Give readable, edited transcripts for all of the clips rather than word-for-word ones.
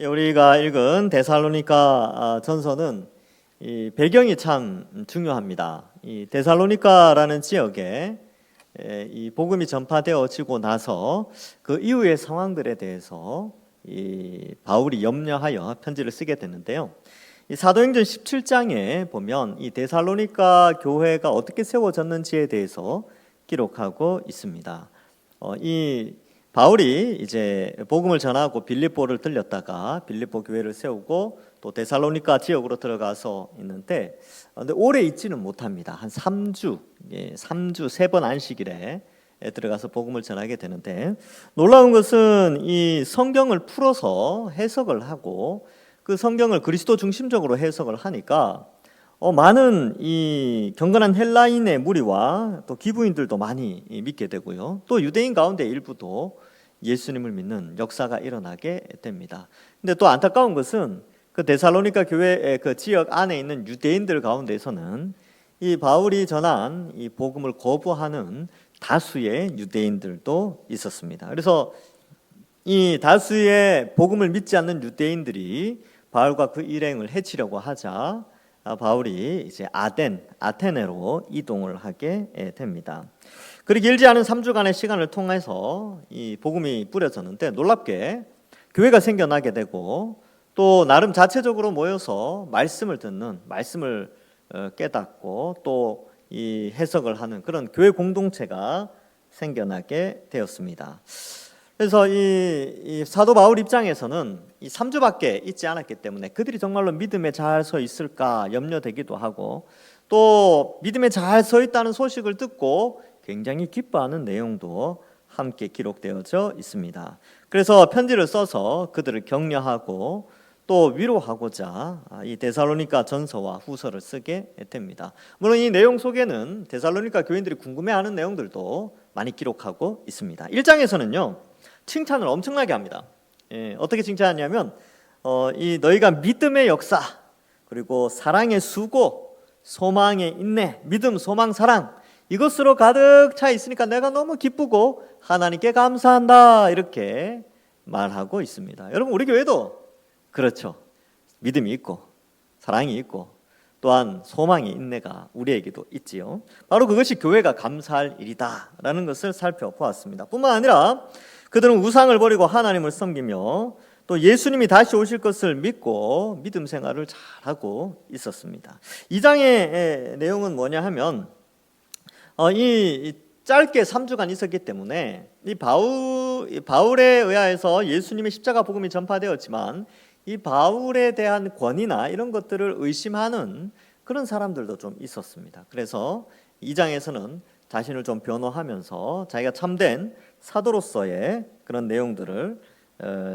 우리가 읽은 데살로니가 전서는 이 배경이 참 중요합니다. 이 데살로니가라는 지역에 이 복음이 전파되어지고 나서 그 이후의 상황들에 대해서 이 바울이 염려하여 편지를 쓰게 됐는데요. 이 사도행전 17장에 보면 이 데살로니가 교회가 어떻게 세워졌는지에 대해서 기록하고 있습니다. 이 바울이 이제 복음을 전하고 빌립보를 들렸다가 빌립보 교회를 세우고 또 데살로니가 지역으로 들어가서 있는데 근데 오래 있지는 못합니다. 한 3주, 3번 안식일에 들어가서 복음을 전하게 되는데 놀라운 것은 이 성경을 풀어서 해석을 하고 그 성경을 그리스도 중심적으로 해석을 하니까 많은 이 경건한 헬라인의 무리와 또 기부인들도 많이 믿게 되고요. 또 유대인 가운데 일부도 예수님을 믿는 역사가 일어나게 됩니다. 근데 또 안타까운 것은 그 데살로니가 교회 그 지역 안에 있는 유대인들 가운데서는 이 바울이 전한 이 복음을 거부하는 다수의 유대인들도 있었습니다. 그래서 이 다수의 복음을 믿지 않는 유대인들이 바울과 그 일행을 해치려고 하자 바울이 이제 아테네로 이동을 하게 됩니다. 그렇게 길지 않은 3주간의 시간을 통해서 이 복음이 뿌려졌는데 놀랍게 교회가 생겨나게 되고 또 나름 자체적으로 모여서 말씀을 듣는, 말씀을 깨닫고 또 이 해석을 하는 그런 교회 공동체가 생겨나게 되었습니다. 그래서 이 사도 바울 입장에서는 이 3주밖에 있지 않았기 때문에 그들이 정말로 믿음에 잘 서 있을까 염려되기도 하고 또 믿음에 잘 서 있다는 소식을 듣고 굉장히 기뻐하는 내용도 함께 기록되어져 있습니다. 그래서 편지를 써서 그들을 격려하고 또 위로하고자 이 데살로니가 전서와 후서를 쓰게 됩니다. 물론 이 내용 속에는 데살로니가 교인들이 궁금해하는 내용들도 많이 기록하고 있습니다. 1장에서는요 칭찬을 엄청나게 합니다. 어떻게 칭찬하냐면 이 너희가 믿음의 역사 그리고 사랑의 수고 소망의 인내 믿음 소망 사랑 이것으로 가득 차 있으니까 내가 너무 기쁘고 하나님께 감사한다 이렇게 말하고 있습니다. 여러분 우리 교회도 그렇죠. 믿음이 있고 사랑이 있고 또한 소망의 인내가 우리에게도 있지요. 바로 그것이 교회가 감사할 일이다라는 것을 살펴보았습니다. 뿐만 아니라 그들은 우상을 버리고 하나님을 섬기며 또 예수님이 다시 오실 것을 믿고 믿음 생활을 잘하고 있었습니다. 2장의 내용은 뭐냐 하면 이 짧게 3주간 있었기 때문에 이 바울에 의하여서 예수님의 십자가 복음이 전파되었지만 이 바울에 대한 권위나 이런 것들을 의심하는 그런 사람들도 좀 있었습니다. 그래서 2장에서는 자신을 좀 변호하면서 자기가 참된 사도로서의 그런 내용들을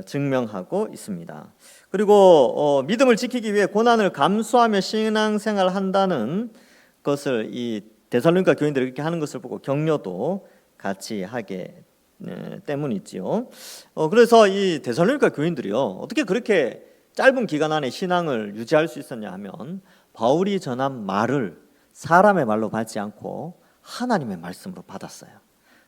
증명하고 있습니다. 그리고 믿음을 지키기 위해 고난을 감수하며 신앙생활을 한다는 것을 이 데살로니가 교인들이 그렇게 하는 것을 보고 격려도 같이 하게 때문이지요. 그래서 이 데살로니가 교인들이요 어떻게 그렇게 짧은 기간 안에 신앙을 유지할 수 있었냐 하면 바울이 전한 말을 사람의 말로 받지 않고 하나님의 말씀으로 받았어요.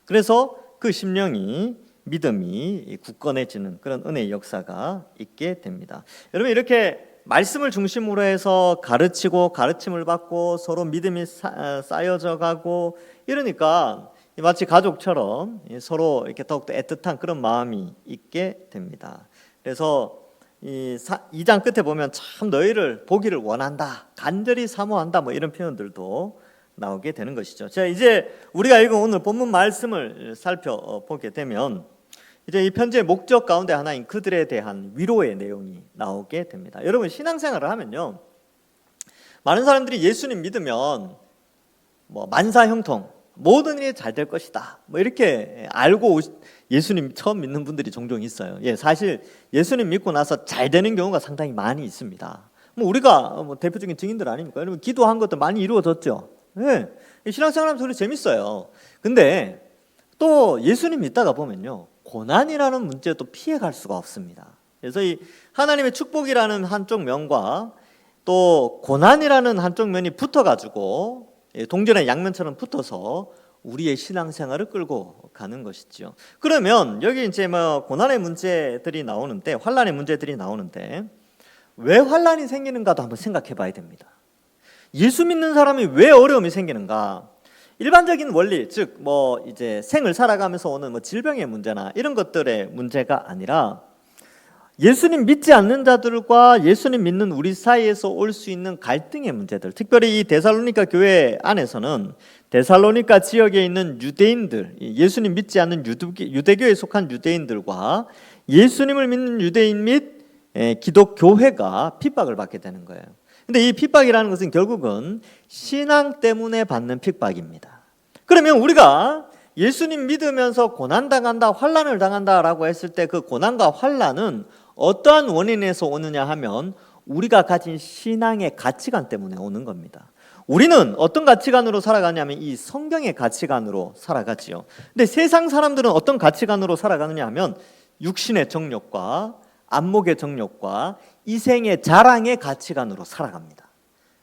그래서 그 심령이 믿음이 굳건해지는 그런 은혜의 역사가 있게 됩니다. 여러분 이렇게 말씀을 중심으로 해서 가르치고 가르침을 받고 서로 믿음이 쌓여져 가고 이러니까 마치 가족처럼 서로 이렇게 더욱더 애틋한 그런 마음이 있게 됩니다. 그래서 이 2장 끝에 보면 참 너희를 보기를 원한다, 간절히 사모한다 뭐 이런 표현들도 나오게 되는 것이죠. 자, 이제 우리가 읽은 오늘 본문 말씀을 살펴보게 되면 이제 이 편지의 목적 가운데 하나인 그들에 대한 위로의 내용이 나오게 됩니다. 여러분 신앙생활을 하면요 많은 사람들이 예수님 믿으면 뭐 만사형통 모든 일이 잘 될 것이다 뭐 이렇게 알고 예수님 처음 믿는 분들이 종종 있어요. 사실 예수님 믿고 나서 잘 되는 경우가 상당히 많이 있습니다. 뭐 우리가 대표적인 증인들 아닙니까? 여러분 기도한 것도 많이 이루어졌죠. 신앙생활하면서 그래 재밌어요. 근데 또 예수님 믿다가 보면요 고난이라는 문제도 피해갈 수가 없습니다. 그래서 이 하나님의 축복이라는 한쪽 면과 또 고난이라는 한쪽 면이 붙어가지고 동전의 양면처럼 붙어서 우리의 신앙생활을 끌고 가는 것이죠. 그러면 여기 이제 뭐 고난의 문제들이 나오는데, 환난의 문제들이 나오는데 왜 환난이 생기는가도 한번 생각해 봐야 됩니다. 예수 믿는 사람이 왜 어려움이 생기는가? 일반적인 원리, 즉 뭐 이제 생을 살아가면서 오는 뭐 질병의 문제나 이런 것들의 문제가 아니라 예수님 믿지 않는 자들과 예수님 믿는 우리 사이에서 올 수 있는 갈등의 문제들, 특별히 이 데살로니가 교회 안에서는 데살로니가 지역에 있는 유대인들, 예수님 믿지 않는 유대교에 속한 유대인들과 예수님을 믿는 유대인 및 기독교회가 핍박을 받게 되는 거예요. 근데 이 핍박이라는 것은 결국은 신앙 때문에 받는 핍박입니다. 그러면 우리가 예수님 믿으면서 고난당한다, 환난을 당한다라고 했을 때 그 고난과 환난은 어떠한 원인에서 오느냐 하면 우리가 가진 신앙의 가치관 때문에 오는 겁니다. 우리는 어떤 가치관으로 살아가냐면 이 성경의 가치관으로 살아가지요. 근데 세상 사람들은 어떤 가치관으로 살아가느냐 하면 육신의 정욕과 안목의 정욕과 이생의 자랑의 가치관으로 살아갑니다.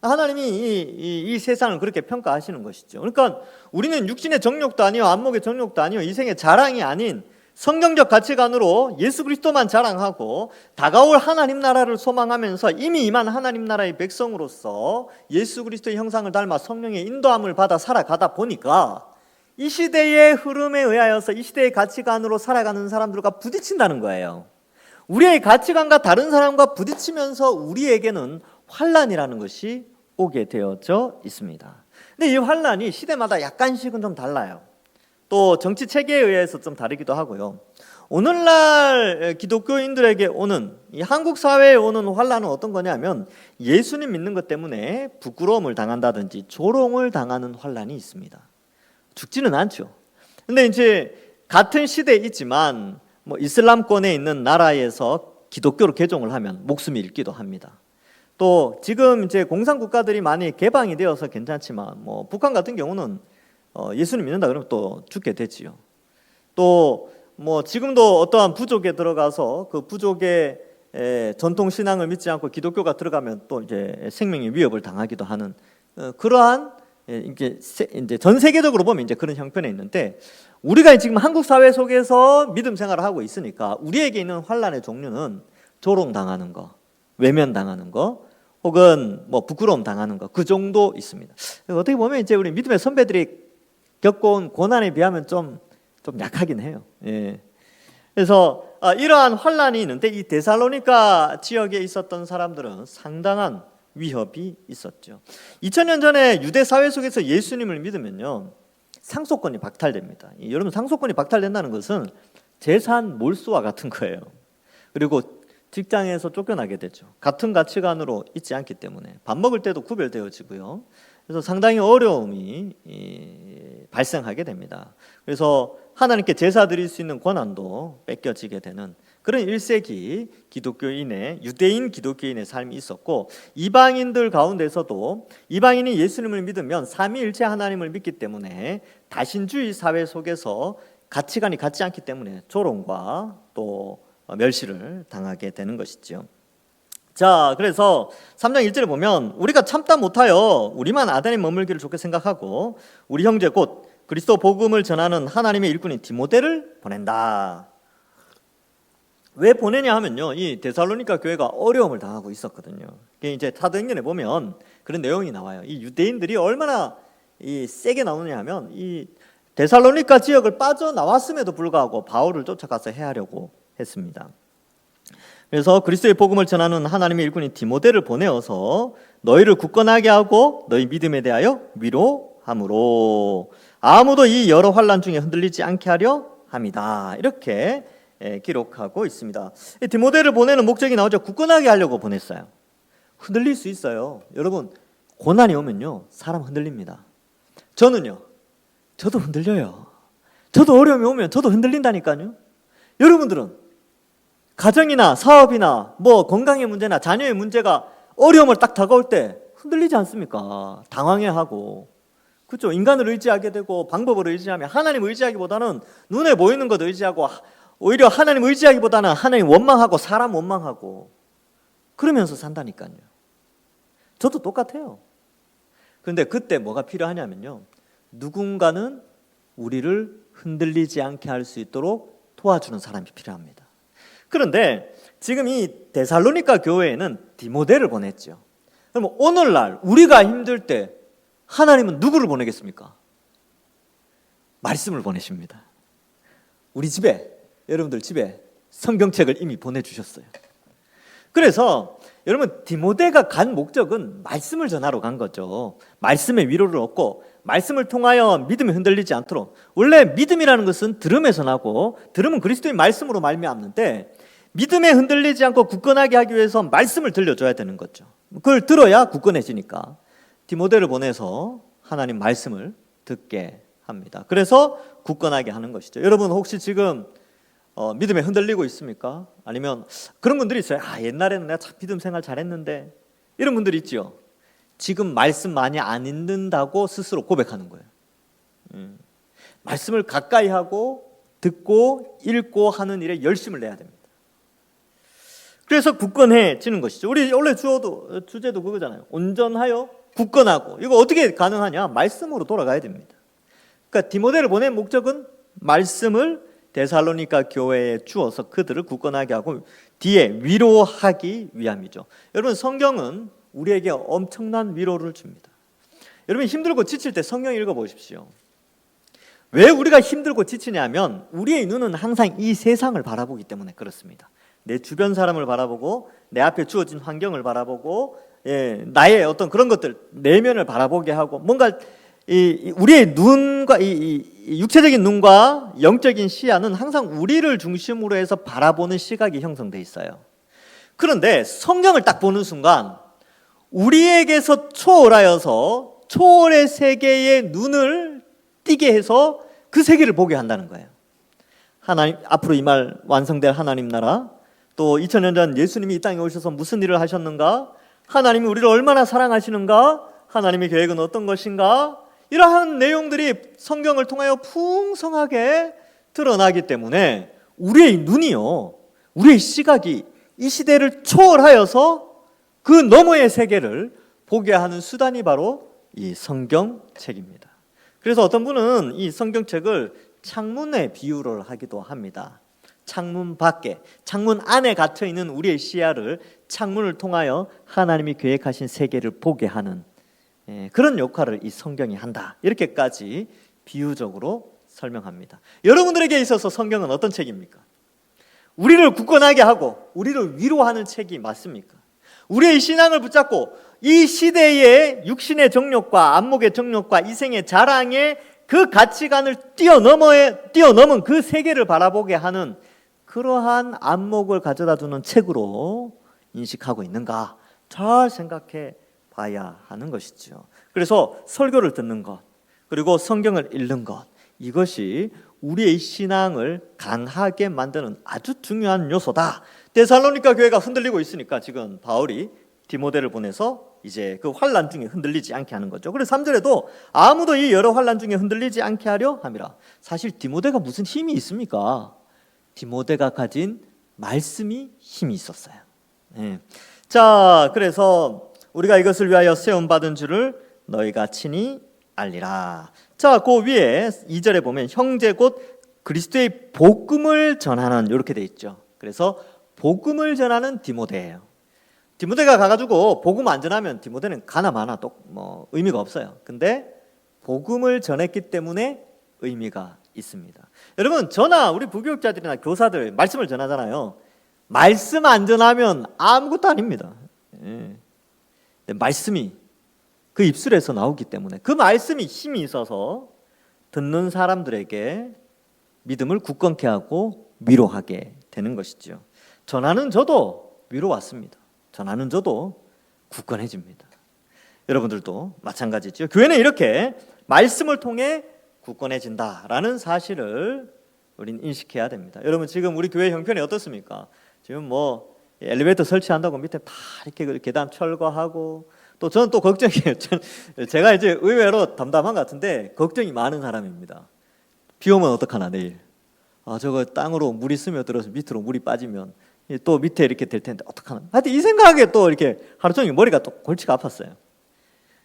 하나님이 이 세상을 그렇게 평가하시는 것이죠. 그러니까 우리는 육신의 정욕도 아니요, 안목의 정욕도 아니요, 이생의 자랑이 아닌 성경적 가치관으로 예수 그리스도만 자랑하고 다가올 하나님 나라를 소망하면서 이미 임한 하나님 나라의 백성으로서 예수 그리스도의 형상을 닮아 성령의 인도함을 받아 살아가다 보니까 이 시대의 흐름에 의하여서 이 시대의 가치관으로 살아가는 사람들과 부딪힌다는 거예요. 우리의 가치관과 다른 사람과 부딪히면서 우리에게는 환난이라는 것이 오게 되어져 있습니다. 근데 이 환난이 시대마다 약간씩은 좀 달라요. 또 정치 체계에 의해서 좀 다르기도 하고요. 오늘날 기독교인들에게 오는, 이 한국 사회에 오는 환난은 어떤 거냐면 예수님 믿는 것 때문에 부끄러움을 당한다든지 조롱을 당하는 환난이 있습니다. 죽지는 않죠. 근데 이제 같은 시대에 있지만 뭐 이슬람권에 있는 나라에서 기독교로 개종을 하면 목숨이 잃기도 합니다. 또 지금 이제 공산 국가들이 많이 개방이 되어서 괜찮지만 뭐 북한 같은 경우는 예수님 믿는다 그러면 또 죽게 되지요. 또 뭐 지금도 어떠한 부족에 들어가서 그 부족의 전통 신앙을 믿지 않고 기독교가 들어가면 또 이제 생명의 위협을 당하기도 하는 그러한 이제 전 세계적으로 보면 이제 그런 형편에 있는데 우리가 지금 한국 사회 속에서 믿음 생활을 하고 있으니까 우리에게 있는 환난의 종류는 조롱 당하는 거, 외면 당하는 거, 혹은 뭐 부끄러움 당하는 거, 그 정도 있습니다. 어떻게 보면 이제 우리 믿음의 선배들이 겪어온 고난에 비하면 좀 약하긴 해요. 예. 그래서 이러한 환난이 있는데 이 데살로니가 지역에 있었던 사람들은 상당한 위협이 있었죠. 2000년 전에 유대 사회 속에서 예수님을 믿으면요, 상속권이 박탈됩니다. 여러분, 상속권이 박탈된다는 것은 재산 몰수와 같은 거예요. 그리고 직장에서 쫓겨나게 되죠. 같은 가치관으로 있지 않기 때문에 밥 먹을 때도 구별되어지고요. 그래서 상당히 어려움이 발생하게 됩니다. 그래서 하나님께 제사 드릴 수 있는 권한도 뺏겨지게 되는 그런 1세기 기독교인의, 유대인 기독교인의 삶이 있었고, 이방인들 가운데서도 이방인이 예수님을 믿으면 삼위일체 하나님을 믿기 때문에 다신주의 사회 속에서 가치관이 같지 않기 때문에 조롱과 또 멸시를 당하게 되는 것이죠. 자, 그래서 3장 1절에 보면 우리가 참다 못하여 우리만 아덴에 머물기를 좋게 생각하고 우리 형제 곧 그리스도 복음을 전하는 하나님의 일꾼인 디모데를 보낸다. 왜 보내냐 하면요, 이 데살로니가 교회가 어려움을 당하고 있었거든요. 이제 사도행전에 보면 그런 내용이 나와요. 이 유대인들이 얼마나 세게 나오느냐 하면 이 데살로니가 지역을 빠져나왔음에도 불구하고 바울을 쫓아가서 해하려고 했습니다. 그래서 그리스도의 복음을 전하는 하나님의 일꾼인 디모데를 보내어서 너희를 굳건하게 하고 너희 믿음에 대하여 위로함으로 아무도 이 여러 환난 중에 흔들리지 않게 하려 함이다. 이렇게 기록하고 있습니다. 디모데를 보내는 목적이 나오죠. 굳건하게 하려고 보냈어요. 흔들릴 수 있어요. 여러분, 고난이 오면요, 사람 흔들립니다. 저도 흔들려요. 저도 어려움이 오면 저도 흔들린다니까요. 여러분들은 가정이나 사업이나 뭐 건강의 문제나 자녀의 문제가 어려움을 딱 다가올 때 흔들리지 않습니까? 당황해하고, 그렇죠? 인간을 의지하게 되고 방법을 의지하며 하나님 의지하기보다는 눈에 보이는 것 의지하고, 오히려 하나님 의지하기보다는 하나님 원망하고 사람 원망하고 그러면서 산다니까요. 저도 똑같아요. 그런데 그때 뭐가 필요하냐면요, 누군가는 우리를 흔들리지 않게 할 수 있도록 도와주는 사람이 필요합니다. 그런데 지금 이 데살로니가 교회에는 디모데를 보냈죠. 그럼 오늘날 우리가 힘들 때 하나님은 누구를 보내겠습니까? 말씀을 보내십니다. 우리 집에, 여러분들 집에 성경책을 이미 보내주셨어요. 그래서 여러분, 디모데가 간 목적은 말씀을 전하러 간 거죠. 말씀의 위로를 얻고 말씀을 통하여 믿음이 흔들리지 않도록. 원래 믿음이라는 것은 들음에서 나고, 들음은 그리스도의 말씀으로 말미암는데, 믿음에 흔들리지 않고 굳건하게 하기 위해서 말씀을 들려줘야 되는 거죠. 그걸 들어야 굳건해지니까 디모데를 보내서 하나님 말씀을 듣게 합니다. 그래서 굳건하게 하는 것이죠. 여러분 혹시 지금 믿음에 흔들리고 있습니까? 아니면 그런 분들이 있어요. 옛날에는 내가 참 믿음 생활 잘했는데, 이런 분들이 있죠. 지금 말씀 많이 안 읽는다고 스스로 고백하는 거예요. 말씀을 가까이 하고 듣고 읽고 하는 일에 열심을 내야 됩니다. 그래서 굳건해지는 것이죠. 우리 원래 주제도 그거잖아요. 온전하여 굳건하고. 이거 어떻게 가능하냐? 말씀으로 돌아가야 됩니다. 그러니까 디모데를 보낸 목적은 말씀을 데살로니가 교회에 주어서 그들을 굳건하게 하고 뒤에 위로하기 위함이죠. 여러분, 성경은 우리에게 엄청난 위로를 줍니다. 여러분, 힘들고 지칠 때 성경 읽어보십시오. 왜 우리가 힘들고 지치냐면 우리의 눈은 항상 이 세상을 바라보기 때문에 그렇습니다. 내 주변 사람을 바라보고 내 앞에 주어진 환경을 바라보고 나의 어떤 그런 것들, 내면을 바라보게 하고, 뭔가 우리의 눈과 이 육체적인 눈과 영적인 시야는 항상 우리를 중심으로 해서 바라보는 시각이 형성돼 있어요. 그런데 성경을 딱 보는 순간 우리에게서 초월하여서 초월의 세계의 눈을 띄게 해서 그 세계를 보게 한다는 거예요. 하나님, 앞으로 이 말 완성될 하나님 나라, 또 2000년 전 예수님이 이 땅에 오셔서 무슨 일을 하셨는가, 하나님이 우리를 얼마나 사랑하시는가, 하나님의 계획은 어떤 것인가, 이러한 내용들이 성경을 통하여 풍성하게 드러나기 때문에 우리의 눈이요, 우리의 시각이 이 시대를 초월하여서 그 너머의 세계를 보게 하는 수단이 바로 이 성경책입니다. 그래서 어떤 분은 이 성경책을 창문에 비유를 하기도 합니다. 창문 밖에, 창문 안에 갇혀있는 우리의 시야를 창문을 통하여 하나님이 계획하신 세계를 보게 하는 그런 역할을 이 성경이 한다, 이렇게까지 비유적으로 설명합니다. 여러분들에게 있어서 성경은 어떤 책입니까? 우리를 굳건하게 하고 우리를 위로하는 책이 맞습니까? 우리의 신앙을 붙잡고 이 시대의 육신의 정욕과 안목의 정욕과 이생의 자랑의 그 가치관을 뛰어넘은 그 세계를 바라보게 하는 그러한 안목을 가져다주는 책으로 인식하고 있는가, 잘 생각해 봐야 하는 것이죠. 그래서 설교를 듣는 것, 그리고 성경을 읽는 것, 이것이 우리의 신앙을 강하게 만드는 아주 중요한 요소다. 데살로니가 교회가 흔들리고 있으니까 지금 바울이 디모데를 보내서 이제 그 환난 중에 흔들리지 않게 하는 거죠. 그래서 3절에도 아무도 이 여러 환난 중에 흔들리지 않게 하려 함이라. 사실 디모데가 무슨 힘이 있습니까? 디모데가 가진 말씀이 힘이 있었어요. 자, 그래서 우리가 이것을 위하여 세움받은 줄을 너희가 친히 알리라. 자, 그 위에 2절에 보면 형제 곧 그리스도의 복음을 전하는, 이렇게 돼 있죠. 그래서 복음을 전하는 디모데예요. 디모데가 가가지고 복음 안 전하면 디모데는 가나 마나 또 의미가 없어요. 근데 복음을 전했기 때문에 의미가 있습니다. 여러분, 저나 우리 부교육자들이나 교사들 말씀을 전하잖아요. 말씀 안 전하면 아무것도 아닙니다. 말씀이 그 입술에서 나오기 때문에 그 말씀이 힘이 있어서 듣는 사람들에게 믿음을 굳건케 하고 위로하게 되는 것이죠. 전하는 저도 위로 왔습니다. 전하는 저도 굳건해집니다. 여러분들도 마찬가지죠. 교회는 이렇게 말씀을 통해 굳건해진다라는 사실을 우리는 인식해야 됩니다. 여러분, 지금 우리 교회 형편이 어떻습니까? 지금 엘리베이터 설치한다고 밑에 다 이렇게 계단 철거하고, 또 저는 또 걱정이에요. 제가 이제 의외로 담담한 것 같은데 걱정이 많은 사람입니다. 비 오면 어떡하나 내일. 저거 땅으로 물이 스며들어서 밑으로 물이 빠지면 또 밑에 이렇게 될 텐데 어떡하나. 하여튼 이 생각에 또 이렇게 하루 종일 머리가 또 골치가 아팠어요.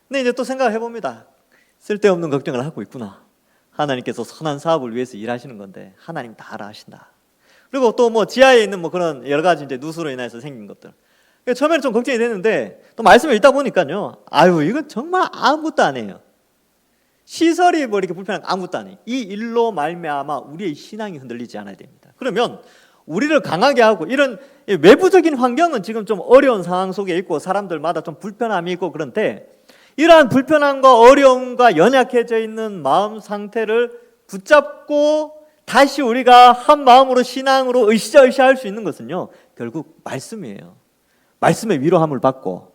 근데 이제 또 생각해 봅니다. 쓸데없는 걱정을 하고 있구나. 하나님께서 선한 사업을 위해서 일하시는 건데 하나님 다 알아 하신다. 그리고 또 뭐 지하에 있는 뭐 그런 여러 가지 이제 누수로 인해서 생긴 것들. 처음에는 좀 걱정이 됐는데 또 말씀을 읽다 보니까요. 아유, 이건 정말 아무것도 아니에요. 시설이 뭐 이렇게 불편한 거 아무것도 아니에요. 이 일로 말미암아 우리의 신앙이 흔들리지 않아야 됩니다. 그러면 우리를 강하게 하고 이런 외부적인 환경은 지금 좀 어려운 상황 속에 있고 사람들마다 좀 불편함이 있고 그런데 이러한 불편함과 어려움과 연약해져 있는 마음 상태를 붙잡고 다시 우리가 한 마음으로 신앙으로 으쌰으쌰 할 수 있는 것은요, 결국 말씀이에요. 말씀의 위로함을 받고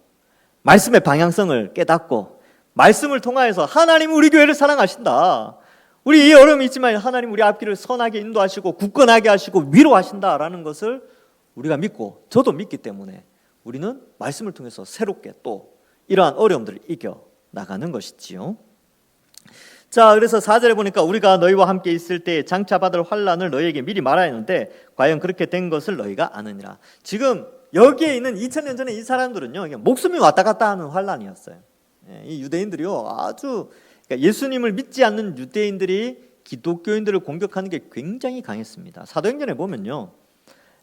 말씀의 방향성을 깨닫고 말씀을 통하여서 하나님은 우리 교회를 사랑하신다. 우리 이 어려움이 있지만 하나님 우리 앞길을 선하게 인도하시고 굳건하게 하시고 위로하신다라는 것을 우리가 믿고 저도 믿기 때문에 우리는 말씀을 통해서 새롭게 또 이러한 어려움들을 이겨나가는 것이지요. 자, 그래서 4절에 보니까 우리가 너희와 함께 있을 때 장차 받을 환난을 너희에게 미리 말하야 하는데 과연 그렇게 된 것을 너희가 아느니라. 지금 여기에 있는 2000년 전에 이 사람들은요, 목숨이 왔다 갔다 하는 환난이었어요. 이 유대인들이요, 아주 그러니까 예수님을 믿지 않는 유대인들이 기독교인들을 공격하는 게 굉장히 강했습니다. 사도행전에 보면요,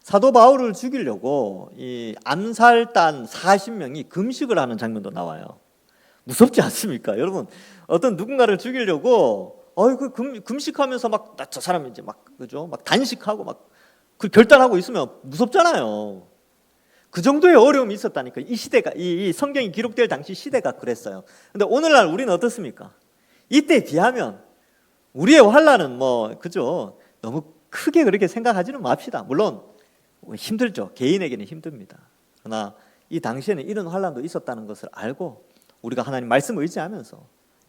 사도 바울을 죽이려고 이 암살단 40명이 금식을 하는 장면도 나와요. 무섭지 않습니까? 여러분, 어떤 누군가를 죽이려고 금식하면서 막 저 사람이 이제 막 그죠? 막 단식하고 막 그 결단하고 있으면 무섭잖아요. 그 정도의 어려움이 있었다니까. 이 시대가 이 성경이 기록될 당시 시대가 그랬어요. 근데 오늘날 우리는 어떻습니까? 이때 비하면 우리의 환난은 뭐 그죠? 너무 크게 그렇게 생각하지는 맙시다. 물론 힘들죠. 개인에게는 힘듭니다. 그러나 이 당시에는 이런 환난도 있었다는 것을 알고 우리가 하나님 말씀을 의지하면서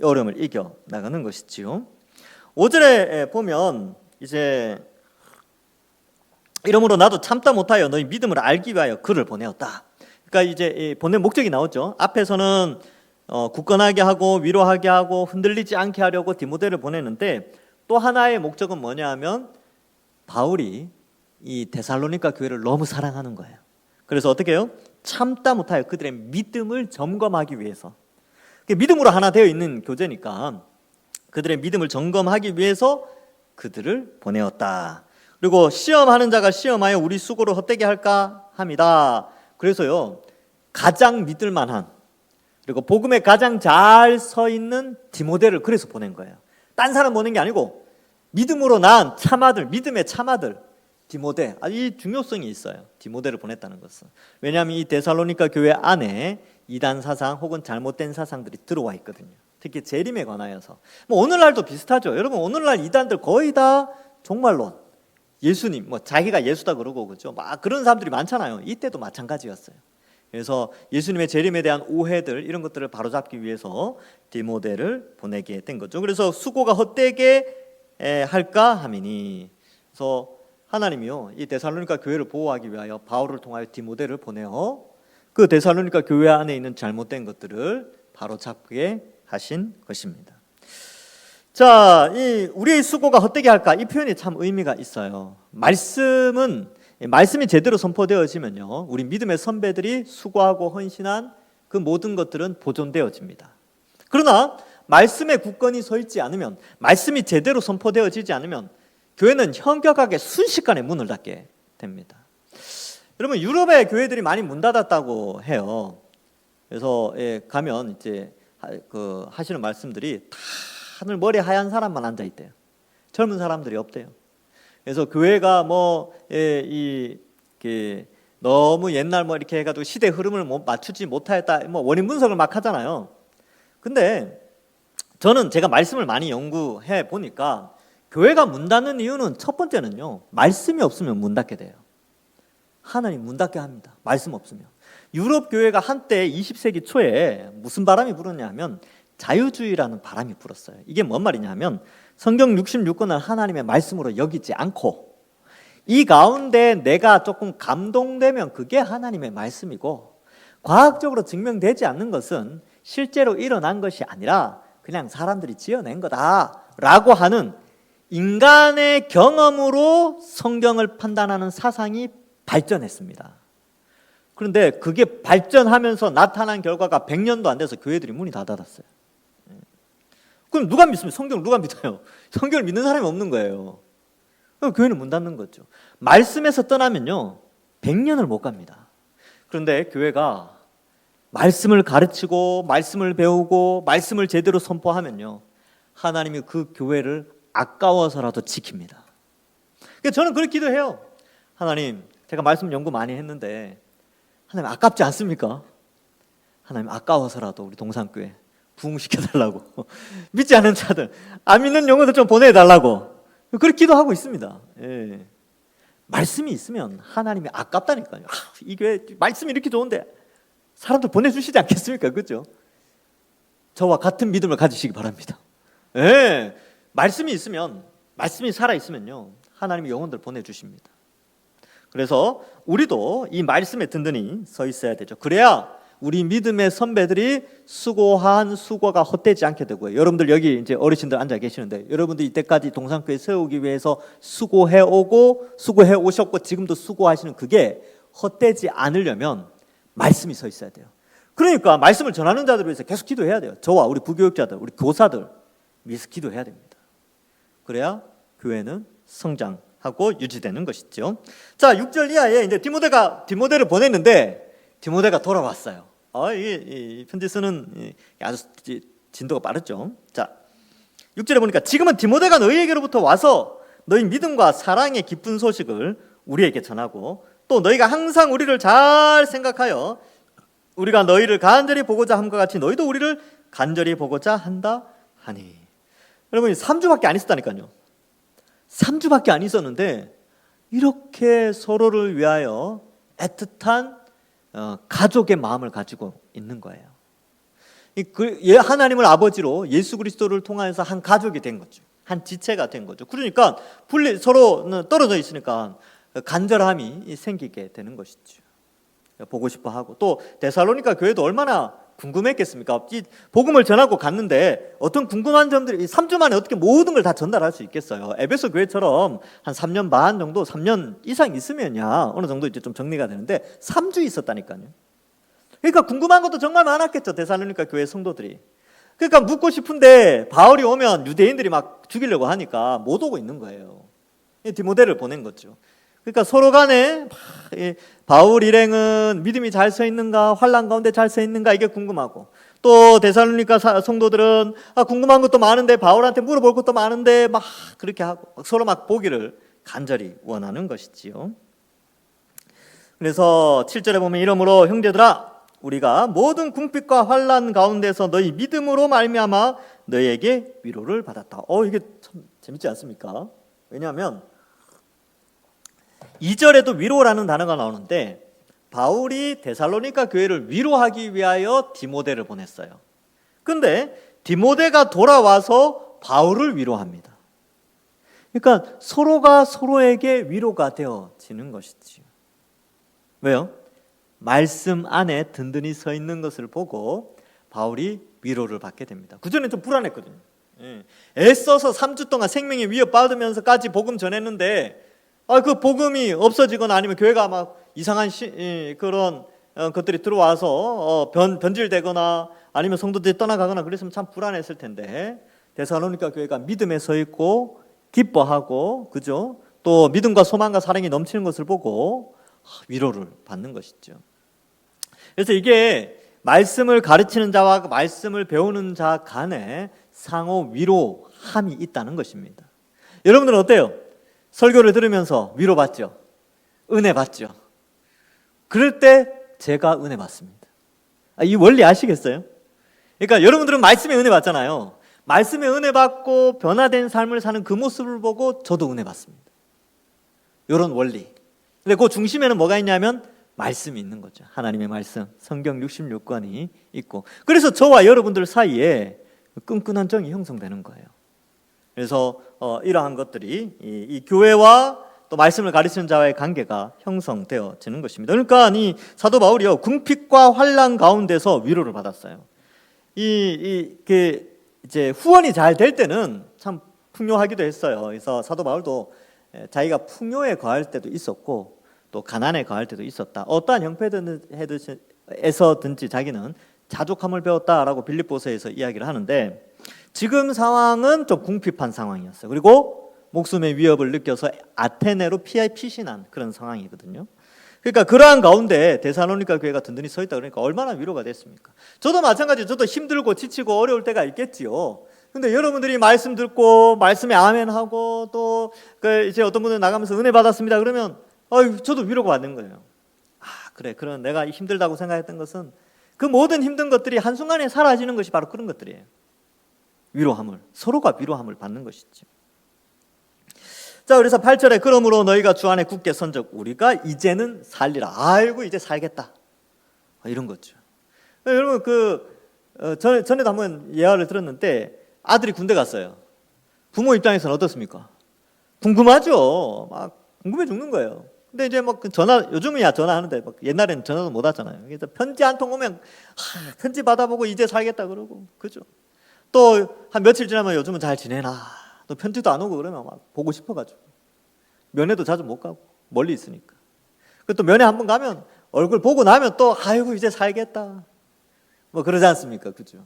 이 어려움을 이겨 나가는 것이지요. 5절에 보면 이제 이러므로 나도 참다 못하여 너희 믿음을 알기 위하여 그를 보내었다. 그러니까 이제 보낸 목적이 나오죠. 앞에서는 굳건하게 하고 위로하게 하고 흔들리지 않게 하려고 디모데를 보내는데 또 하나의 목적은 뭐냐 하면 바울이 이 데살로니가 교회를 너무 사랑하는 거예요. 그래서 어떻게 해요? 참다 못하여 그들의 믿음을 점검하기 위해서. 믿음으로 하나 되어 있는 교제니까 그들의 믿음을 점검하기 위해서 그들을 보내었다. 그리고 시험하는 자가 시험하여 우리 수고를 헛되게 할까 합니다. 그래서요, 가장 믿을 만한 그리고 복음에 가장 잘 서 있는 디모데를 그래서 보낸 거예요. 딴 사람 보낸 게 아니고 믿음으로 난 참아들, 믿음의 참아들 디모데, 이 중요성이 있어요. 디모데를 보냈다는 것은. 왜냐하면 이 데살로니가 교회 안에 이단 사상 혹은 잘못된 사상들이 들어와 있거든요. 특히 재림에 관하여서. 뭐 오늘날도 비슷하죠. 여러분, 오늘날 이단들 거의 다 종말론, 예수님, 뭐 자기가 예수다 그러고 그죠. 막 그런 사람들이 많잖아요. 이때도 마찬가지였어요. 그래서 예수님의 재림에 대한 오해들 이런 것들을 바로잡기 위해서 디모데를 보내게 된 거죠. 그래서 수고가 헛되게 할까 하미니. 그래서 하나님이요, 이 데살로니가 교회를 보호하기 위하여 바울을 통하여 디모데를 보내어 그 데살로니가 교회 안에 있는 잘못된 것들을 바로잡게 하신 것입니다. 자, 이 우리의 수고가 헛되게 할까? 이 표현이 참 의미가 있어요. 말씀이 제대로 선포되어지면요, 우리 믿음의 선배들이 수고하고 헌신한 그 모든 것들은 보존되어집니다. 그러나 말씀에 굳건히 서 있지 않으면, 말씀이 제대로 선포되어지지 않으면 교회는 현격하게 순식간에 문을 닫게 됩니다. 여러분, 유럽의 교회들이 많이 문 닫았다고 해요. 그래서 가면 이제 하시는 말씀들이 다들 머리 하얀 사람만 앉아 있대요. 젊은 사람들이 없대요. 그래서 교회가 너무 옛날 이렇게 해가지고 시대 흐름을 맞추지 못하였다, 원인 분석을 막 하잖아요. 근데 저는 제가 말씀을 많이 연구해 보니까 교회가 문 닫는 이유는 첫 번째는요, 말씀이 없으면 문 닫게 돼요. 하나님 문 닫게 합니다. 말씀 없으면. 유럽 교회가 한때 20세기 초에 무슨 바람이 불었냐 하면 자유주의라는 바람이 불었어요. 이게 뭔 말이냐 하면 성경 66권을 하나님의 말씀으로 여기지 않고 이 가운데 내가 조금 감동되면 그게 하나님의 말씀이고, 과학적으로 증명되지 않는 것은 실제로 일어난 것이 아니라 그냥 사람들이 지어낸 거다라고 하는 인간의 경험으로 성경을 판단하는 사상이 발전했습니다. 그런데 그게 발전하면서 나타난 결과가 100년도 안 돼서 교회들이 문이 다 닫았어요. 그럼 누가 믿습니까? 성경을 누가 믿어요? 성경을 믿는 사람이 없는 거예요. 그럼 교회는 문 닫는 거죠. 말씀에서 떠나면요 100년을 못 갑니다. 그런데 교회가 말씀을 가르치고 말씀을 배우고 말씀을 제대로 선포하면요 하나님이 그 교회를 아까워서라도 지킵니다. 그러니까 저는 그렇게 기도해요. 하나님, 제가 말씀 연구 많이 했는데 하나님 아깝지 않습니까? 하나님 아까워서라도 우리 동산교회 부흥시켜달라고 믿지 않는 자들, 안 믿는 영혼들 좀 보내달라고 그렇게 기도하고 있습니다. 예. 말씀이 있으면 하나님이 아깝다니까요. 이 교회 말씀이 이렇게 좋은데 사람들 보내주시지 않겠습니까? 그렇죠? 저와 같은 믿음을 가지시기 바랍니다. 예. 말씀이 있으면, 말씀이 살아있으면요 하나님이 영혼들 보내주십니다. 그래서 우리도 이 말씀에 든든히 서 있어야 되죠. 그래야 우리 믿음의 선배들이 수고한 수고가 헛되지 않게 되고요. 여러분들 여기 이제 어르신들 앉아 계시는데 여러분들 이때까지 동산교회 세우기 위해서 수고해 오셨고 지금도 수고하시는 그게 헛되지 않으려면 말씀이 서 있어야 돼요. 그러니까 말씀을 전하는 자들을 위해서 계속 기도해야 돼요. 저와 우리 부교육자들, 우리 교사들 위해서 기도해야 됩니다. 그래야 교회는 성장하고 유지되는 것이죠. 자, 6절 이하에 이제 디모데를 보냈는데 디모데가 돌아왔어요. 이 편지 쓰는 아주 진도가 빠르죠. 자, 6절에 보니까 지금은 디모데가 너희에게로부터 와서 너희 믿음과 사랑의 기쁜 소식을 우리에게 전하고 또 너희가 항상 우리를 잘 생각하여 우리가 너희를 간절히 보고자 함과 같이 너희도 우리를 간절히 보고자 한다 하니. 여러분 3주밖에 안 있었다니까요. 3주밖에 안 있었는데 이렇게 서로를 위하여 애틋한 가족의 마음을 가지고 있는 거예요. 하나님을 아버지로 예수 그리스도를 통하여서 한 가족이 된 거죠. 한 지체가 된 거죠. 그러니까 서로 떨어져 있으니까 간절함이 생기게 되는 것이죠. 보고 싶어 하고 또 데살로니가 교회도 얼마나 궁금했겠습니까? 이 복음을 전하고 갔는데 어떤 궁금한 점들이 3주 만에 어떻게 모든 걸 다 전달할 수 있겠어요? 에베소 교회처럼 한 3년 반 정도, 3년 이상 있으면야 어느 정도 이제 좀 정리가 되는데 3주 있었다니까요. 그러니까 궁금한 것도 정말 많았겠죠. 데살로니가 교회 성도들이. 그러니까 묻고 싶은데 바울이 오면 유대인들이 막 죽이려고 하니까 못 오고 있는 거예요. 디모데를 보낸 거죠. 그러니까 서로 간에 바울 일행은 믿음이 잘 서 있는가, 환난 가운데 잘 서 있는가 이게 궁금하고 또 데살로니가 성도들은 궁금한 것도 많은데 바울한테 물어볼 것도 많은데 막 그렇게 하고 서로 막 보기를 간절히 원하는 것이지요. 그래서 7절에 보면 이러므로 형제들아 우리가 모든 궁핍과 환난 가운데서 너희 믿음으로 말미암아 너희에게 위로를 받았다. 이게 참 재밌지 않습니까? 왜냐하면 2절에도 위로라는 단어가 나오는데 바울이 데살로니가 교회를 위로하기 위하여 디모데를 보냈어요. 그런데 디모데가 돌아와서 바울을 위로합니다. 그러니까 서로가 서로에게 위로가 되어지는 것이지요. 왜요? 말씀 안에 든든히 서 있는 것을 보고 바울이 위로를 받게 됩니다. 그전에 좀 불안했거든요. 애써서 3주 동안 생명의 위협 받으면서까지 복음 전했는데 그 복음이 없어지거나 아니면 교회가 막 이상한 그런 것들이 들어와서 변질되거나 아니면 성도들이 떠나가거나 그랬으면 참 불안했을 텐데 데살로니가 교회가 믿음에 서 있고 기뻐하고 그죠? 또 믿음과 소망과 사랑이 넘치는 것을 보고 위로를 받는 것이죠. 그래서 이게 말씀을 가르치는 자와 말씀을 배우는 자 간에 상호 위로함이 있다는 것입니다. 여러분들은 어때요? 설교를 들으면서 위로받죠? 은혜 받죠? 그럴 때 제가 은혜 받습니다. 이 원리 아시겠어요? 그러니까 여러분들은 말씀에 은혜 받잖아요. 말씀에 은혜 받고 변화된 삶을 사는 그 모습을 보고 저도 은혜 받습니다. 이런 원리. 근데 그 중심에는 뭐가 있냐면 말씀이 있는 거죠. 하나님의 말씀, 성경 66권이 있고 그래서 저와 여러분들 사이에 끈끈한 정이 형성되는 거예요. 그래서 이러한 것들이 이 교회와 또 말씀을 가르치는 자와의 관계가 형성되어지는 것입니다. 그러니까 이 사도 바울이요 궁핍과 환난 가운데서 위로를 받았어요. 이제 후원이 잘 될 때는 참 풍요하기도 했어요. 그래서 사도 바울도 자기가 풍요에 거할 때도 있었고 또 가난에 거할 때도 있었다. 어떠한 형편에서든지 자기는 자족함을 배웠다라고 빌립보서에서 이야기를 하는데 지금 상황은 좀 궁핍한 상황이었어요. 그리고 목숨의 위협을 느껴서 아테네로 피신한 그런 상황이거든요. 그러니까 그러한 가운데 데살로니가 교회가 든든히 서 있다 그러니까 얼마나 위로가 됐습니까? 저도 마찬가지로 저도 힘들고 지치고 어려울 때가 있겠지요. 근데 여러분들이 말씀 듣고 말씀에 아멘하고 또 이제 어떤 분은 나가면서 은혜 받았습니다 그러면 저도 위로가 받는 거예요. 그래, 그런 내가 힘들다고 생각했던 것은 그 모든 힘든 것들이 한순간에 사라지는 것이 바로 그런 것들이에요. 서로가 위로함을 받는 것이죠. 자, 그래서 8절에 그러므로 너희가 주 안에 굳게 선적 우리가 이제는 살리라. 아이고 이제 살겠다. 이런 거죠. 여러분 전에도 한번 예화를 들었는데 아들이 군대 갔어요. 부모 입장에서는 어떻습니까? 궁금하죠. 막 궁금해 죽는 거예요. 근데 이제 막 요즘이야 전화하는데 막 옛날에는 전화도 못 왔잖아요. 그래서 편지 한 통 오면 편지 받아보고 이제 살겠다 그러고 그죠. 또 한 며칠 지나면 요즘은 잘 지내나. 또 편지도 안 오고 그러면 막 보고 싶어가지고 면회도 자주 못 가고 멀리 있으니까. 또 면회 한번 가면 얼굴 보고 나면 또 아이고 이제 살겠다. 뭐 그러지 않습니까, 그죠?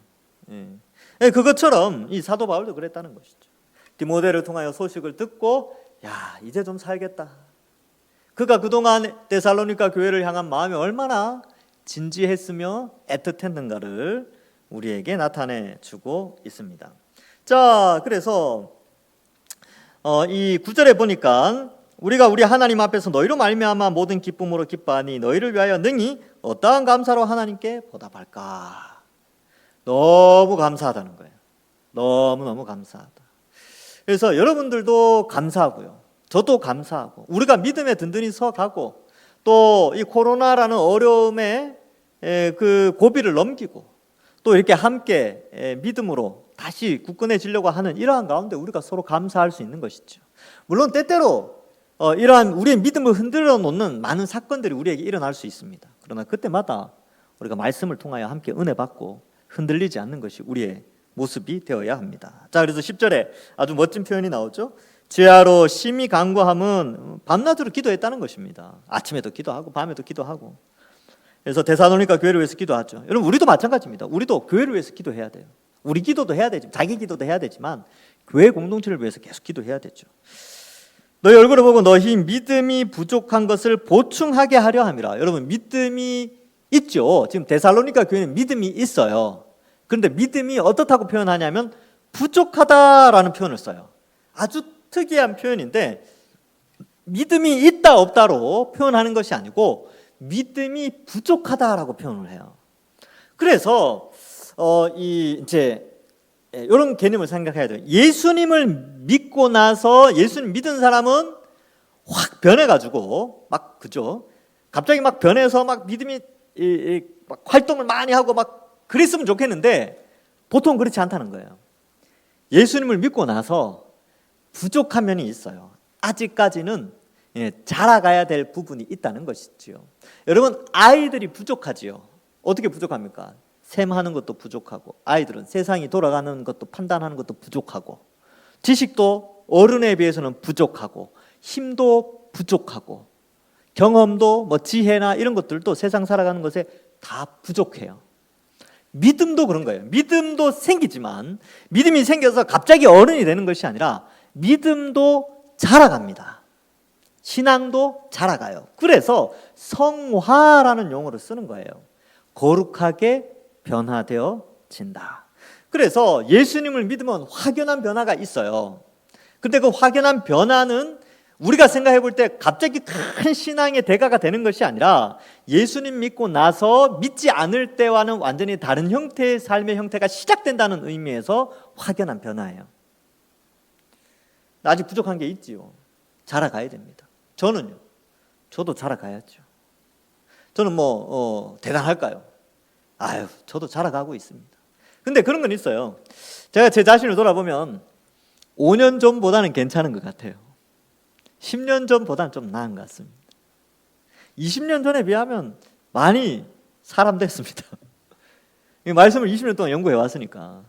예. 그것처럼 이 사도 바울도 그랬다는 것이죠. 디모데를 통하여 소식을 듣고 야 이제 좀 살겠다. 그가 그동안 데살로니가 교회를 향한 마음이 얼마나 진지했으며 애틋했는가를 우리에게 나타내 주고 있습니다. 자, 그래서 이 9절에 보니까 우리가 우리 하나님 앞에서 너희로 말미암아 모든 기쁨으로 기뻐하니 너희를 위하여 능히 어떠한 감사로 하나님께 보답할까. 너무 감사하다는 거예요. 너무너무 감사하다. 그래서 여러분들도 감사하고요. 저도 감사하고 우리가 믿음에 든든히 서가고 또 이 코로나라는 어려움의 그 고비를 넘기고 또 이렇게 함께 믿음으로 다시 굳건해지려고 하는 이러한 가운데 우리가 서로 감사할 수 있는 것이죠. 물론 때때로 이러한 우리의 믿음을 흔들어 놓는 많은 사건들이 우리에게 일어날 수 있습니다. 그러나 그때마다 우리가 말씀을 통하여 함께 은혜 받고 흔들리지 않는 것이 우리의 모습이 되어야 합니다. 자, 그래서 10절에 아주 멋진 표현이 나오죠. 지하로 심히 간구함은 밤낮으로 기도했다는 것입니다. 아침에도 기도하고 밤에도 기도하고. 그래서 데살로니가 교회를 위해서 기도하죠. 여러분 우리도 마찬가지입니다. 우리도 교회를 위해서 기도해야 돼요. 우리 기도도 해야 되지만 자기 기도도 해야 되지만 교회 공동체를 위해서 계속 기도해야 되죠. 너희 얼굴을 보고 너희 믿음이 부족한 것을 보충하게 하려 함이라. 여러분 믿음이 있죠. 지금 데살로니가 교회는 믿음이 있어요. 그런데 믿음이 어떻다고 표현하냐면 부족하다라는 표현을 써요. 아주 특이한 표현인데 믿음이 있다 없다로 표현하는 것이 아니고 믿음이 부족하다라고 표현을 해요. 그래서 이제 이런 개념을 생각해야 돼요. 예수님을 믿고 나서 예수님 믿은 사람은 확 변해가지고 막 그죠? 갑자기 막 변해서 막 믿음이 막 활동을 많이 하고 막 그랬으면 좋겠는데 보통 그렇지 않다는 거예요. 예수님을 믿고 나서 부족한 면이 있어요. 아직까지는 자라가야 될 부분이 있다는 것이지요. 여러분 아이들이 부족하지요. 어떻게 부족합니까? 셈하는 것도 부족하고 아이들은 세상이 돌아가는 것도 판단하는 것도 부족하고 지식도 어른에 비해서는 부족하고 힘도 부족하고 경험도 뭐 지혜나 이런 것들도 세상 살아가는 것에 다 부족해요. 믿음도 그런 거예요. 믿음도 생기지만 믿음이 생겨서 갑자기 어른이 되는 것이 아니라 믿음도 자라갑니다. 신앙도 자라가요. 그래서 성화라는 용어를 쓰는 거예요. 거룩하게 변화되어진다. 그래서 예수님을 믿으면 확연한 변화가 있어요. 근데 그 확연한 변화는 우리가 생각해 볼 때 갑자기 큰 신앙의 대가가 되는 것이 아니라 예수님 믿고 나서 믿지 않을 때와는 완전히 다른 형태의 삶의 형태가 시작된다는 의미에서 확연한 변화예요. 아직 부족한 게 있지요. 자라가야 됩니다. 저도 자라가야죠. 저는 대단할까요? 저도 자라가고 있습니다. 근데 그런 건 있어요. 제가 제 자신을 돌아보면 5년 전보다는 괜찮은 것 같아요. 10년 전보다는 좀 나은 것 같습니다. 20년 전에 비하면 많이 사람 됐습니다. 이 말씀을 20년 동안 연구해 왔으니까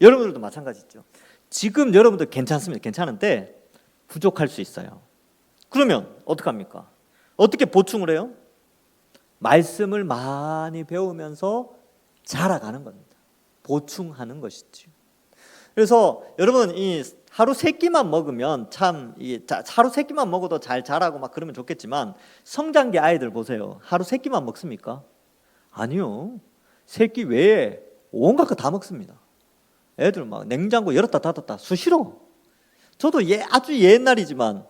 여러분들도 마찬가지죠. 지금 여러분들 괜찮습니다. 괜찮은데 부족할 수 있어요. 그러면 어떡합니까? 어떻게 보충을 해요? 말씀을 많이 배우면서 자라가는 겁니다. 보충하는 것이죠. 그래서 여러분 이 하루 3끼만 먹으면 참 하루 3끼만 먹어도 잘 자라고 막 그러면 좋겠지만 성장기 아이들 보세요. 하루 3끼만 먹습니까? 아니요. 3끼 외에 온갖 거 다 먹습니다. 애들 막 냉장고 열었다 닫았다 수시로. 저도 아주 옛날이지만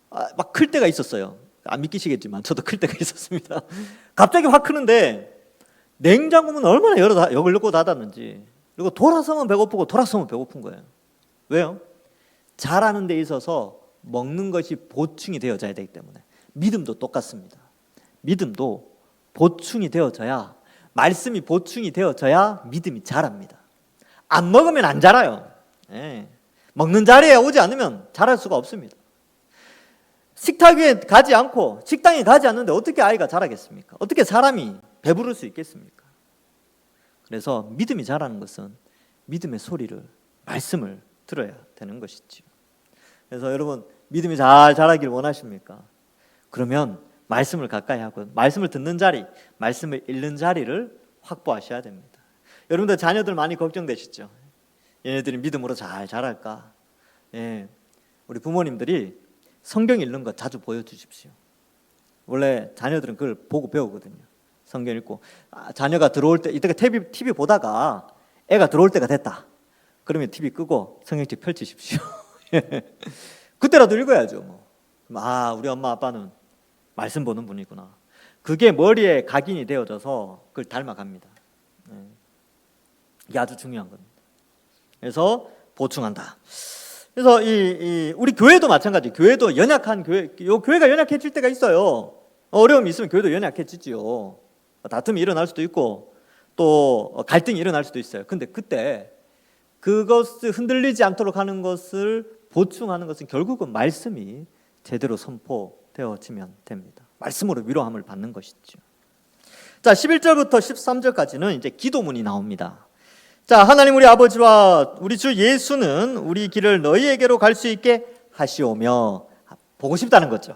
막 클 때가 있었어요. 안 믿기시겠지만 저도 클 때가 있었습니다. 갑자기 확 크는데 냉장고문 얼마나 열고 닫았는지. 그리고 돌아서면 배고프고 돌아서면 배고픈 거예요. 왜요? 자라는 데 있어서 먹는 것이 보충이 되어져야 되기 때문에. 믿음도 똑같습니다. 믿음도 보충이 되어져야, 말씀이 보충이 되어져야 믿음이 자랍니다. 안 먹으면 안 자라요. 먹는 자리에 오지 않으면 자랄 수가 없습니다. 식탁 위에 가지 않고 식당에 가지 않는데 어떻게 아이가 자라겠습니까? 어떻게 사람이 배부를 수 있겠습니까? 그래서 믿음이 자라는 것은 믿음의 소리를, 말씀을 들어야 되는 것이죠. 그래서 여러분 믿음이 잘 자라길 원하십니까? 그러면 말씀을 가까이 하고 말씀을 듣는 자리, 말씀을 읽는 자리를 확보하셔야 됩니다. 여러분들 자녀들 많이 걱정되시죠? 얘네들이 믿음으로 잘 자랄까? 우리 부모님들이 성경 읽는 거 자주 보여주십시오. 원래 자녀들은 그걸 보고 배우거든요. 성경 읽고 자녀가 들어올 때 이때가 TV 보다가 애가 들어올 때가 됐다. 그러면 TV 끄고 성경책 펼치십시오. 그때라도 읽어야죠. 우리 엄마 아빠는 말씀 보는 분이구나. 그게 머리에 각인이 되어져서 그걸 닮아갑니다. 이게 아주 중요한 겁니다. 그래서 보충한다. 그래서 우리 교회도 마찬가지. 교회도 연약한 교회가 연약해질 때가 있어요. 어려움이 있으면 교회도 연약해지지요. 다툼이 일어날 수도 있고 또 갈등이 일어날 수도 있어요. 근데 그때 그것을 흔들리지 않도록 하는 것을 보충하는 것은 결국은 말씀이 제대로 선포되어지면 됩니다. 말씀으로 위로함을 받는 것이죠. 자, 11절부터 13절까지는 이제 기도문이 나옵니다. 자, 하나님 우리 아버지와 우리 주 예수는 우리 길을 너희에게로 갈 수 있게 하시오며, 보고 싶다는 거죠.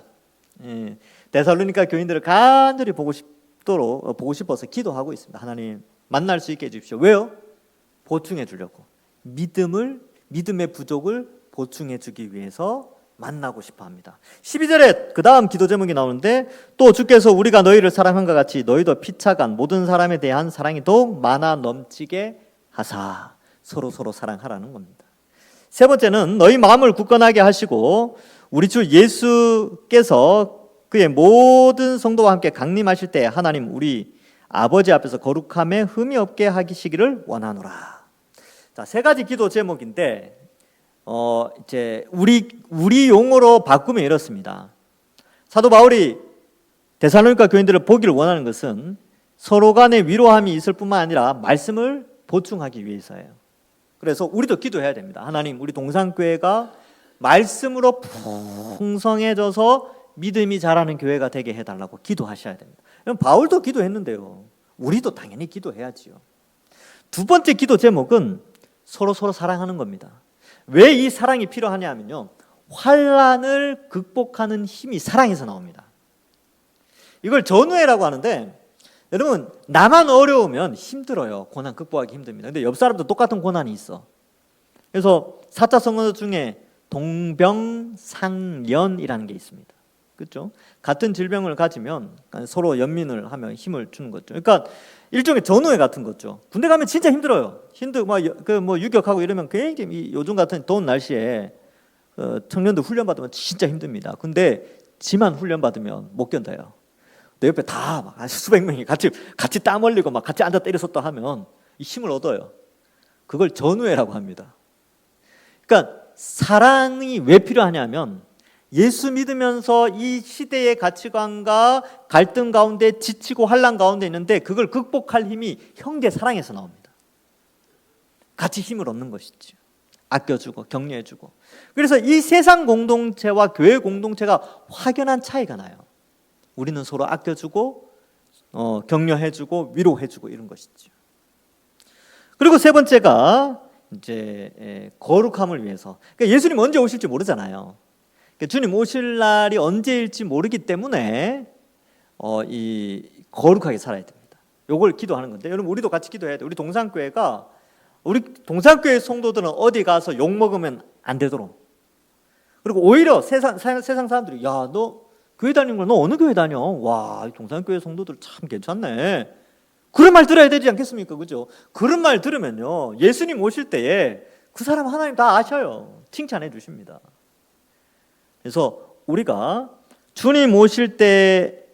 데살로니가 교인들을 간절히 보고 싶어서 기도하고 있습니다. 하나님 만날 수 있게 해주십시오. 왜요? 보충해 주려고. 믿음의 부족을 보충해 주기 위해서 만나고 싶어 합니다. 12절에 그 다음 기도 제목이 나오는데, 또 주께서 우리가 너희를 사랑한것 같이 너희도 피차간 모든 사람에 대한 사랑이 더욱 많아 넘치게 하사. 서로 사랑하라는 겁니다. 세 번째는 너희 마음을 굳건하게 하시고 우리 주 예수께서 그의 모든 성도와 함께 강림하실 때 하나님 우리 아버지 앞에서 거룩함에 흠이 없게 하시기를 원하노라. 자, 세 가지 기도 제목인데 이제 우리 용어로 바꾸면 이렇습니다. 사도 바울이 데살로니가 교인들을 보기를 원하는 것은 서로 간에 위로함이 있을 뿐만 아니라 말씀을 보충하기 위해서예요. 그래서 우리도 기도해야 됩니다. 하나님 우리 동산교회가 말씀으로 풍성해져서 믿음이 자라는 교회가 되게 해달라고 기도하셔야 됩니다. 바울도 기도했는데요. 우리도 당연히 기도해야지요. 두 번째 기도 제목은 서로 사랑하는 겁니다. 왜 이 사랑이 필요하냐 하면요, 환난을 극복하는 힘이 사랑에서 나옵니다. 이걸 전우회라고 하는데, 여러분 나만 어려우면 힘들어요. 고난 극복하기 힘듭니다. 근데 옆 사람도 똑같은 고난이 있어. 그래서 4차 성언 중에 동병상련이라는 게 있습니다. 그렇죠? 같은 질병을 가지면 서로 연민을 하면 힘을 주는 거죠. 그러니까 일종의 전우회 같은 거죠. 군대 가면 진짜 힘들어요. 유격하고 이러면 굉장히 요즘 같은 더운 날씨에 청년들 훈련 받으면 진짜 힘듭니다. 근데 지만 훈련 받으면 못 견뎌요. 내 옆에 다 막 수백 명이 같이 땀 흘리고 막 같이 앉아 때려섰다 하면 이 힘을 얻어요. 그걸 전우회라고 합니다. 그러니까 사랑이 왜 필요하냐면 예수 믿으면서 이 시대의 가치관과 갈등 가운데 지치고 환난 가운데 있는데 그걸 극복할 힘이 형제 사랑에서 나옵니다. 같이 힘을 얻는 것이죠. 아껴주고 격려해주고. 그래서 이 세상 공동체와 교회 공동체가 확연한 차이가 나요. 우리는 서로 아껴주고 격려해주고 위로해주고 이런 것이죠. 그리고 세 번째가 이제 거룩함을 위해서. 그러니까 예수님 언제 오실지 모르잖아요. 그러니까 주님 오실 날이 언제일지 모르기 때문에 이 거룩하게 살아야 됩니다. 이걸 기도하는 건데, 여러분 우리도 같이 기도해야 돼요. 우리 동산교회가 우리 동산교회 성도들은 어디 가서 욕 먹으면 안 되도록. 그리고 오히려 세상 사람들이 야, 너 교회 다니는 거 너 어느 교회 다녀? 와, 동산교회 성도들 참 괜찮네. 그런 말 들어야 되지 않겠습니까? 그죠? 그런 말 들으면요, 예수님 오실 때에 그 사람 하나님 다 아셔요. 칭찬해 주십니다. 그래서 우리가 주님 오실 때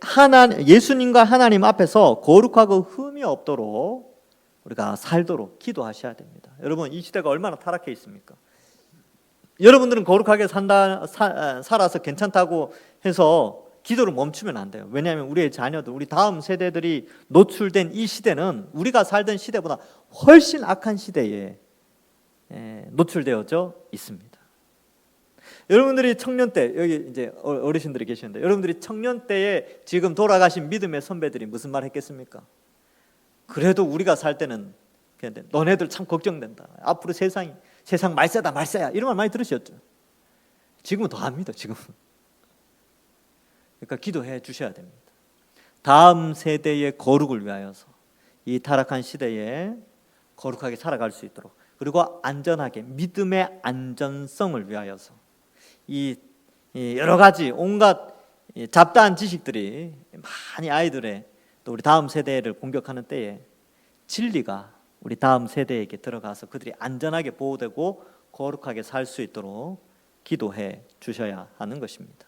예수님과 하나님 앞에서 거룩하고 흠이 없도록 우리가 살도록 기도하셔야 됩니다. 여러분, 이 시대가 얼마나 타락해 있습니까? 여러분들은 거룩하게 살아서 괜찮다고 해서 기도를 멈추면 안 돼요. 왜냐하면 우리의 자녀들, 우리 다음 세대들이 노출된 이 시대는 우리가 살던 시대보다 훨씬 악한 시대에 노출되어져 있습니다. 여러분들이 청년 때, 여기 이제 어르신들이 계시는데, 여러분들이 청년 때에 지금 돌아가신 믿음의 선배들이 무슨 말 했겠습니까? 그래도 우리가 살 때는 너네들 참 걱정된다. 앞으로 세상 말세다 말세야, 이런 말 많이 들으셨죠? 지금은 더 합니다. 지금은. 그러니까 기도해 주셔야 됩니다. 다음 세대의 거룩을 위하여서 이 타락한 시대에 거룩하게 살아갈 수 있도록, 그리고 안전하게 믿음의 안전성을 위하여서 이 여러 가지 온갖 잡다한 지식들이 많이 아이들의 또 우리 다음 세대를 공격하는 때에 진리가 우리 다음 세대에게 들어가서 그들이 안전하게 보호되고 거룩하게 살 수 있도록 기도해 주셔야 하는 것입니다.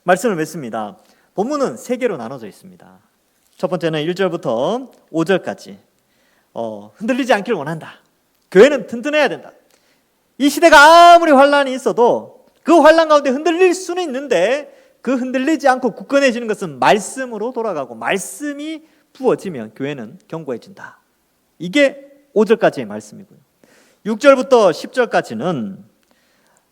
말씀을 맺습니다. 본문은 세 개로 나눠져 있습니다. 첫 번째는 1절부터 5절까지 흔들리지 않기를 원한다. 교회는 튼튼해야 된다. 이 시대가 아무리 환란이 있어도 그 환란 가운데 흔들릴 수는 있는데 그 흔들리지 않고 굳건해지는 것은 말씀으로 돌아가고 말씀이 부어지면 교회는 견고해진다. 이게 5절까지의 말씀이고요. 6절부터 10절까지는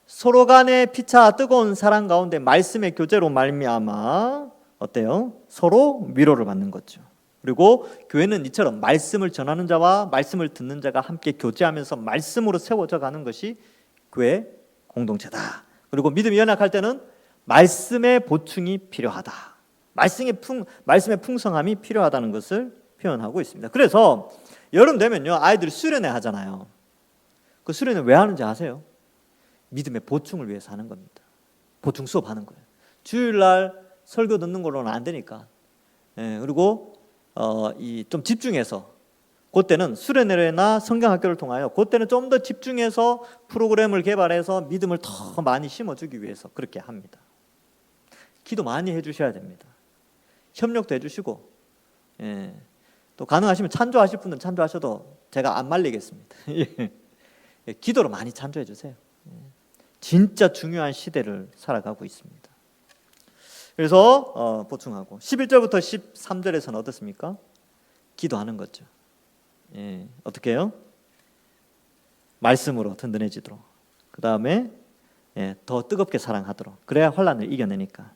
서로 간의 피차 뜨거운 사랑 가운데 말씀의 교제로 말미암아 어때요? 서로 위로를 받는 거죠. 그리고 교회는 이처럼 말씀을 전하는 자와 말씀을 듣는 자가 함께 교제하면서 말씀으로 세워져 가는 것이 교회 공동체다. 그리고 믿음이 연약할 때는 말씀의 보충이 필요하다. 말씀의 풍성함이 필요하다는 것을 표현하고 있습니다. 그래서 여름 되면요, 아이들이 수련회 하잖아요. 그 수련회 왜 하는지 아세요? 믿음의 보충을 위해서 하는 겁니다. 보충 수업 하는 거예요. 주일날 설교 듣는 걸로는 안 되니까. 그리고 좀 집중해서, 그때는 수련회나 성경학교를 통하여 그때는 좀 더 집중해서 프로그램을 개발해서 믿음을 더 많이 심어주기 위해서 그렇게 합니다. 기도 많이 해주셔야 됩니다. 협력도 해주시고, 또 가능하시면 찬조하실 분들은 찬조하셔도 제가 안 말리겠습니다. 기도로 많이 찬조해 주세요. 진짜 중요한 시대를 살아가고 있습니다. 그래서 보충하고 11절부터 13절에서는 어떻습니까? 기도하는 거죠. 어떻게 해요? 말씀으로 든든해지도록, 그 다음에 더 뜨겁게 사랑하도록, 그래야 환난을 이겨내니까.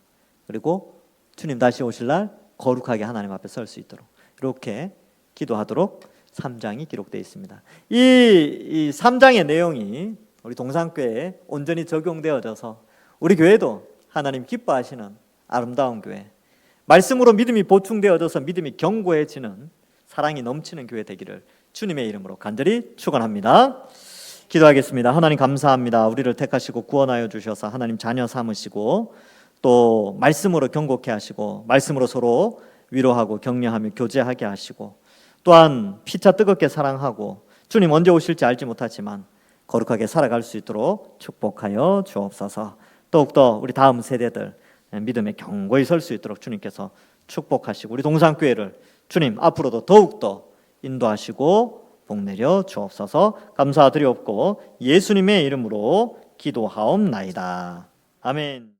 그리고 주님 다시 오실 날 거룩하게 하나님 앞에 설 수 있도록 이렇게 기도하도록 3장이 기록되어 있습니다. 이 3장의 내용이 우리 동산교회에 온전히 적용되어져서 우리 교회도 하나님 기뻐하시는 아름다운 교회, 말씀으로 믿음이 보충되어져서 믿음이 견고해지는 사랑이 넘치는 교회 되기를 주님의 이름으로 간절히 축원합니다. 기도하겠습니다. 하나님 감사합니다. 우리를 택하시고 구원하여 주셔서 하나님 자녀 삼으시고 또 말씀으로 견고케 하시고 말씀으로 서로 위로하고 격려하며 교제하게 하시고 또한 피차 뜨겁게 사랑하고 주님 언제 오실지 알지 못하지만 거룩하게 살아갈 수 있도록 축복하여 주옵소서. 더욱더 우리 다음 세대들 믿음에 견고히 설 수 있도록 주님께서 축복하시고 우리 동산교회를 주님 앞으로도 더욱더 인도하시고 복내려 주옵소서. 감사드리옵고 예수님의 이름으로 기도하옵나이다. 아멘.